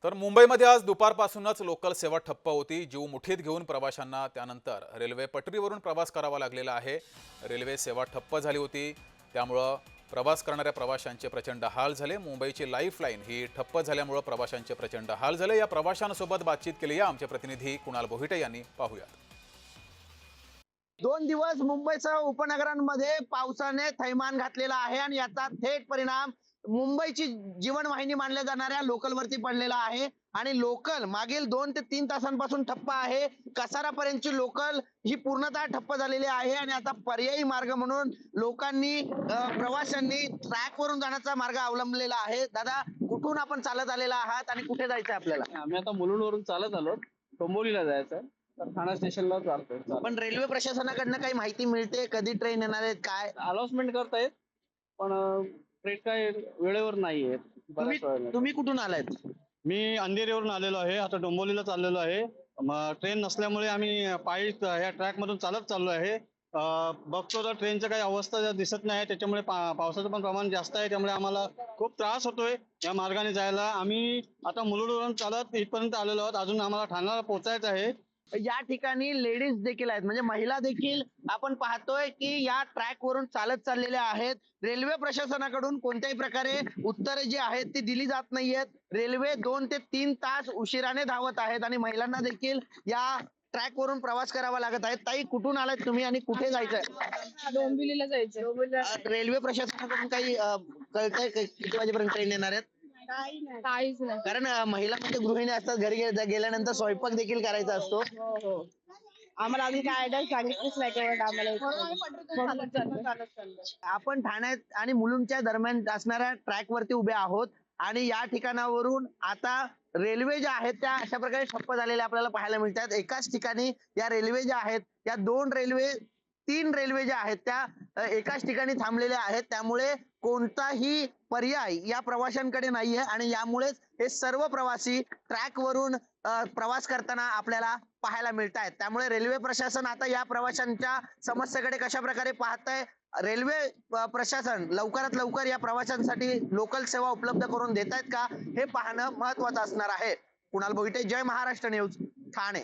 तर मुंबईमध्ये आज दुपारपासूनच लोकल सेवा ठप्प होती। जीव मुठीत घेऊन प्रवाशांना त्यानंतर रेल्वे पटरीवरून प्रवास करावा लागलेला आहे। रेल्वे सेवा ठप्प झाली होती, त्यामुळे प्रवास करणाऱ्या प्रवाशांचे प्रचंड हाल झाले। मुंबईची लाईफलाईन ही ठप्प झाल्यामुळे प्रवाशांचे प्रचंड हाल झाले। या प्रवाशांसोबत बातचीत केली आहे आमचे प्रतिनिधी कुणाल बोहिटे यांनी। पाहूयात। 2 दिवस मुंबईसह उपनगरांमध्ये पावसाने थैमान घातलेला आहे आणि याचा थेट परिणाम मुंबईची जीवनवाहिनी मानल्या जाणाऱ्या लोकलवरती पडलेला आहे। आणि लोकल मागील 2 ते 3 तासांपासून ठप्प आहे। कसारापर्यंतची लोकल ही पूर्णतः ठप्प झालेली आहे आणि आता पर्यायी मार्ग म्हणून लोकांनी प्रवाशांनी ट्रॅक वरून जाण्याचा मार्ग अवलंबलेला आहे। दादा, कुठून आपण चालत आलेला आहात आणि कुठे जायचं आपल्याला? आम्ही आता मुलुंडवरून चालत आलो, डोंबिवलीला जायचं तर ठाणा स्टेशनला जातोय। पण रेल्वे प्रशासनाकडनं काही माहिती मिळते कधी ट्रेन येणार आहेत काय? अनाउन्समेंट करतायत पण ट्रेन काय वेळेवर नाहीये। तुम्ही तुम्ही कुठून आलायत? मी अंधेरीवरून आलेलो आहे। आता डोंबिवलीला चाललेलो आहे। ट्रेन नसल्यामुळे आम्ही पायी या ट्रॅक मधून चालत चाललो आहे। बघतो तर ट्रेनची काही अवस्था दिसत नाही, त्याच्यामुळे पावसाचं पण प्रमाण जास्त आहे, त्यामुळे आम्हाला खूप त्रास होतोय या मार्गाने जायला। आम्ही आता मुलुंडवरून चालत इथपर्यंत आलेलो आहोत, अजून आम्हाला ठाण्याला पोहोचायचं आहे। या ठिकाणी लेडीज देखील आहेत, म्हणजे महिला देखील आपण पाहतोय की या ट्रॅक वरून चालत चाललेल्या आहेत। रेल्वे प्रशासनाकडून कोणत्याही प्रकारे उत्तरे जी आहेत ती दिली जात नाहीयेत। रेल्वे 2 ते 3 तास उशिराने धावत आहेत आणि महिलांना देखील या ट्रॅक वरून प्रवास करावा लागत आहे। ताई, कुठून आलात तुम्ही आणि कुठे जायचंय? डोंबिवलीला जायचं. रेल्वे प्रशासनाकडून काही कळतंय किती वाजेपर्यंत ट्रेन येणार आहेत? काहीच नाही. कारण महिलांमध्ये गृहिणी असतात, घरी गेल्यानंतर स्वयंपाक देखील करायचा असतो। हो. आम्हाला अजून काय आयडिया सांगितलीच नाही तेवढं आम्हाला. आपण ठाण्यात आणि मुलुंडच्या दरम्यान असणाऱ्या ट्रॅक वरती उभे आहोत आणि या ठिकाणावरून आता रेल्वे ज्या आहेत त्या अशा प्रकारे ठप्प झालेल्या आपल्याला पाहायला मिळतात। एकाच ठिकाणी या रेल्वे ज्या आहेत त्या 3 रेल्वे ज्या आहेत त्या एकाच ठिकाणी थांबलेल्या आहेत, त्यामुळे कोणताही पर्याय या प्रवाशांकडे नाहीये आणि यामुळेच हे सर्व प्रवासी ट्रॅक वरून प्रवास करताना आपल्याला पाहायला मिळत आहेत। त्यामुळे रेल्वे प्रशासन आता या प्रवाशांच्या समस्येकडे कशा प्रकारे पाहतंय, रेल्वे प्रशासन लवकरात लवकर या प्रवाशांसाठी लोकल सेवा उपलब्ध करून देत आहेत का, हे पाहणं महत्वाचं असणार आहे। कुणाल बोहिटे, जय महाराष्ट्र न्यूज, ठाणे।